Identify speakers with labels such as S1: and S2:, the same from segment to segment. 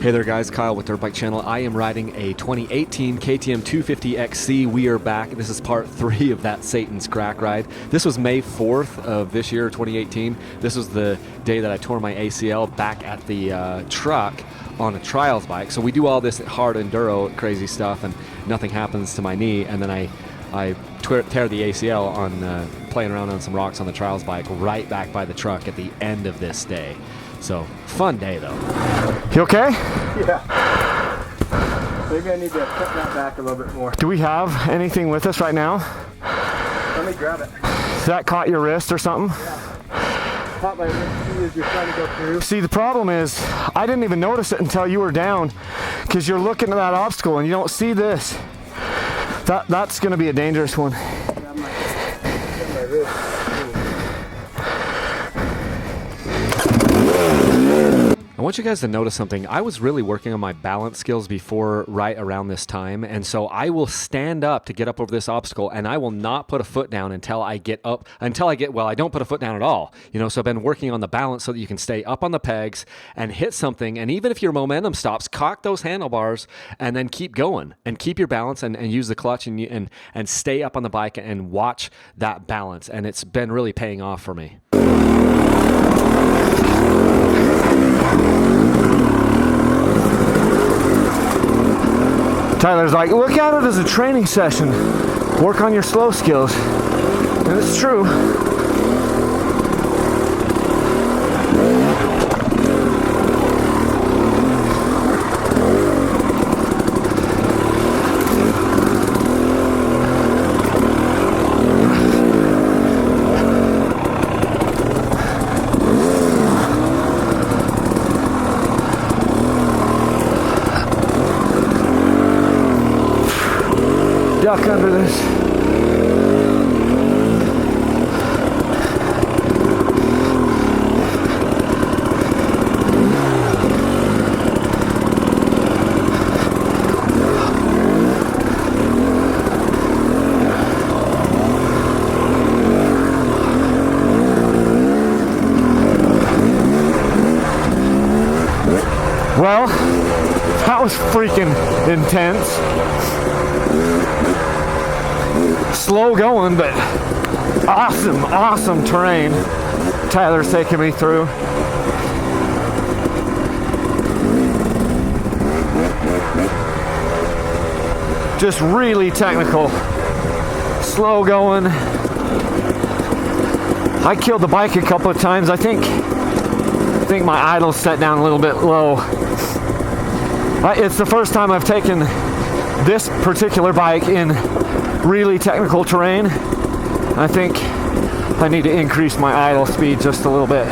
S1: Hey there guys, Kyle with Dirt Bike Channel. I am riding a 2018 KTM 250 XC. We are back. This is part 3 of that Satan's Crack ride. This was May 4th of this year, 2018. This was the day that I tore my ACL back at the truck on a trials bike. So we do all this hard enduro crazy stuff and nothing happens to my knee, and then I tear the ACL on playing around on some rocks on the trials bike right back by the truck at the end of this day. So, fun day though.
S2: You okay?
S3: Yeah. Maybe I need to cut that back a little bit more.
S2: Do we have anything with us right now?
S3: Let me grab it.
S2: That caught your wrist or something?
S3: Yeah. Caught my wrist as you're trying to go through.
S2: See, the problem is, I didn't even notice it until you were down, because you're looking at that obstacle and you don't see this. That's going to be a dangerous one.
S3: Grab my wrist.
S1: I want you guys to notice something. I was really working on my balance skills before right around this time, and so I will stand up to get up over this obstacle, and I will not put a foot down until I get up, well, I don't put a foot down at all. You know, so I've been working on the balance so that you can stay up on the pegs and hit something, and even if your momentum stops, cock those handlebars and then keep going and keep your balance and use the clutch and stay up on the bike and watch that balance, and it's been really paying off for me.
S2: Tyler's like, look at it as a training session. Work on your slow skills. And it's true. Duck under this. Well, that was freaking intense. Slow going, but awesome terrain Tyler's taking me through. Just really technical. Slow going. I killed the bike a couple of times. I think my idle's set down a little bit low. It's the first time I've taken this particular bike in really technical terrain. I think I need to increase my idle speed just a little bit.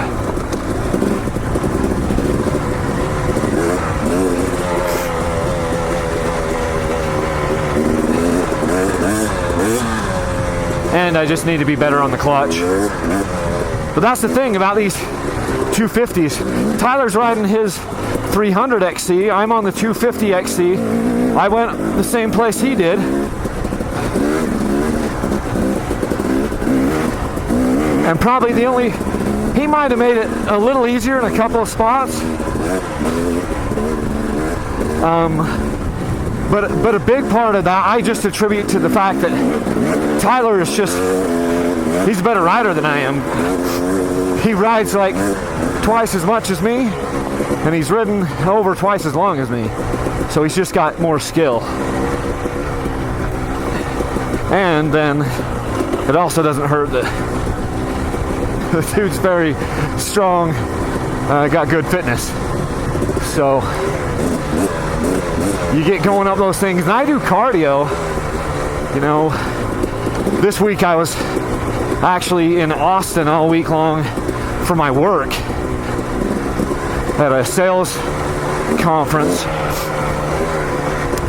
S2: And I just need to be better on the clutch. But that's the thing about these 250s. Tyler's riding his 300 XC. I'm on the 250 XC. I went the same place he did. And probably he might have made it a little easier in a couple of spots. But a big part of that I just attribute to the fact that Tyler is he's a better rider than I am. He rides like twice as much as me, and he's ridden over twice as long as me. So he's just got more skill. And then it also doesn't hurt that the dude's very strong, got good fitness. So you get going up those things, and I do cardio. You know, this week I was actually in Austin all week long for my work at a sales conference.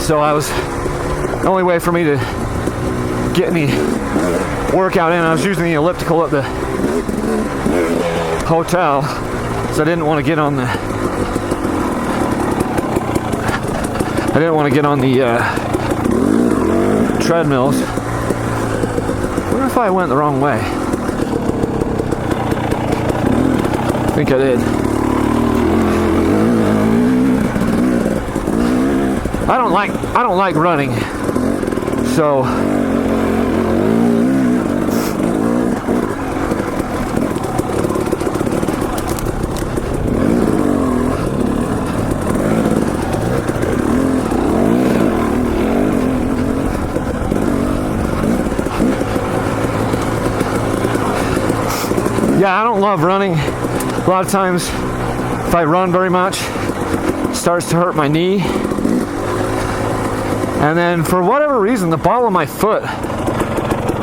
S2: So the only way for me to get any workout in, I was using the elliptical at the hotel, so I didn't want to get on the treadmills. What if I went the wrong way? I think I did. I don't like running. So yeah, I don't love running. A lot of times, if I run very much, it starts to hurt my knee. And then for whatever reason, the ball of my foot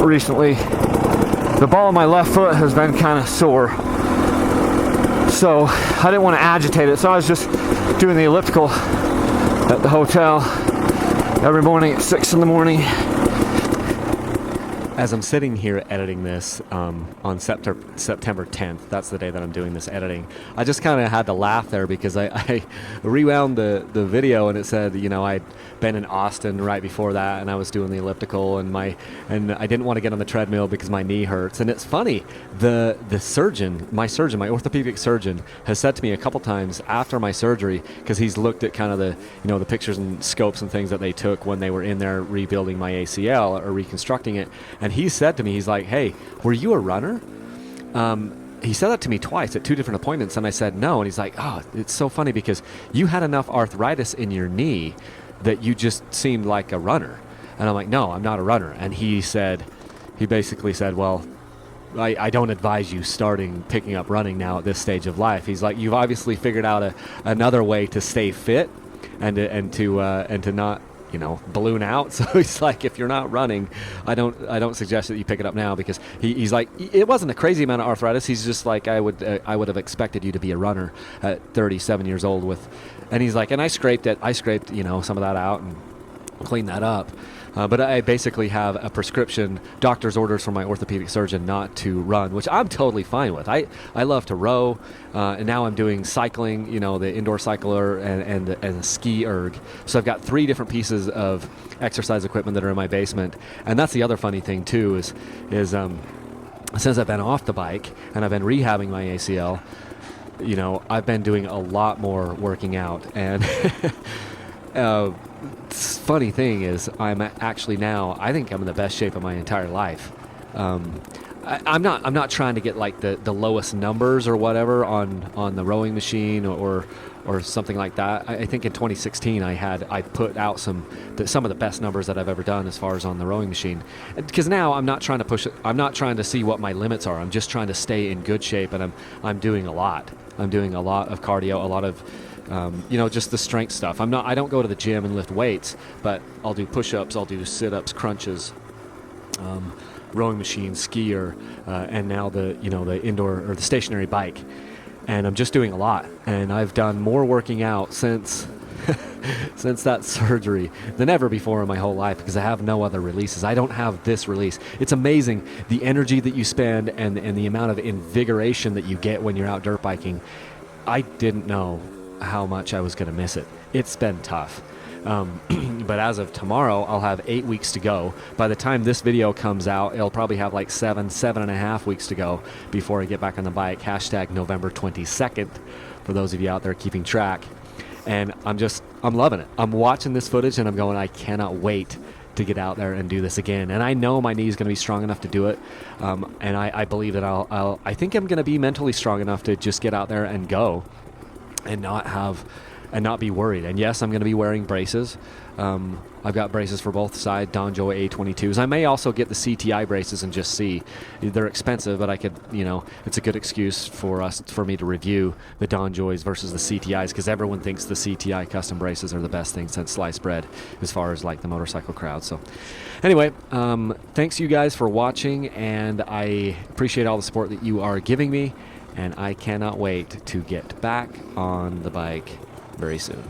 S2: recently, the ball of my left foot has been kind of sore. So I didn't want to agitate it. So I was just doing the elliptical at the hotel every morning at 6 in the morning.
S1: As I'm sitting here editing this on September 10th, that's the day that I'm doing this editing, I just kind of had to laugh there because I rewound the video and it said, you know, I'd been in Austin right before that and I was doing the elliptical and I didn't want to get on the treadmill because my knee hurts. And it's funny, my orthopedic surgeon, has said to me a couple times after my surgery, because he's looked at kind of the pictures and scopes and things that they took when they were in there rebuilding my ACL or reconstructing it. And he said to me, he's like, hey, were you a runner? He said that to me twice at 2 different appointments, and I said no. And he's like, oh, it's so funny because you had enough arthritis in your knee that you just seemed like a runner. And I'm like, no, I'm not a runner. And he basically said, well, I don't advise you picking up running now at this stage of life. He's like, you've obviously figured out another way to stay fit and to not, you know, balloon out. So he's like, if you're not running, I don't suggest that you pick it up now, because he's like, it wasn't a crazy amount of arthritis. He's just like, I would have expected you to be a runner at 37 years old and he's like, and I scraped, you know, some of that out and cleaned that up. But I basically have a prescription, doctor's orders from my orthopedic surgeon not to run, which I'm totally fine with. I love to row, and now I'm doing cycling, you know, the indoor cycler and a ski erg. So I've got 3 different pieces of exercise equipment that are in my basement. And that's the other funny thing too is since I've been off the bike and I've been rehabbing my ACL, you know, I've been doing a lot more working out. And funny thing is, I'm actually now, I think I'm in the best shape of my entire life. I'm not trying to get like the lowest numbers or whatever on the rowing machine or something like that. I think in 2016 I put out some of the best numbers that I've ever done as far as on the rowing machine. Because now I'm not trying to push it. I'm not trying to see what my limits are. I'm just trying to stay in good shape, and I'm doing a lot. I'm doing a lot of cardio, a lot of you know, just the strength stuff. I don't go to the gym and lift weights, but I'll do push-ups, I'll do sit-ups, crunches, rowing machine, skier, and now the indoor or the stationary bike. And I'm just doing a lot. And I've done more working out since that surgery than ever before in my whole life, because I have no other releases. I don't have this release. It's amazing the energy that you spend and the amount of invigoration that you get when you're out dirt biking. I didn't know how much I was going to miss it. It's been tough. But as of tomorrow, I'll have 8 weeks to go. By the time this video comes out, it'll probably have like 7.5 weeks to go before I get back on the bike. Hashtag November 22nd for those of you out there keeping track. And I'm loving it. I'm watching this footage and I'm going, I cannot wait to get out there and do this again. And I know my knee is going to be strong enough to do it. And I believe that I think I'm going to be mentally strong enough to just get out there and go and not be worried. And yes, I'm going to be wearing braces. I've got braces for both sides, DonJoy A22s. I may also get the CTI braces and just see. They're expensive, but I could, you know, it's a good excuse for me to review the DonJoys versus the CTIs, because everyone thinks the CTI custom braces are the best thing since sliced bread as far as like the motorcycle crowd. So anyway, thanks you guys for watching, and I appreciate all the support that you are giving me, and I cannot wait to get back on the bike very soon.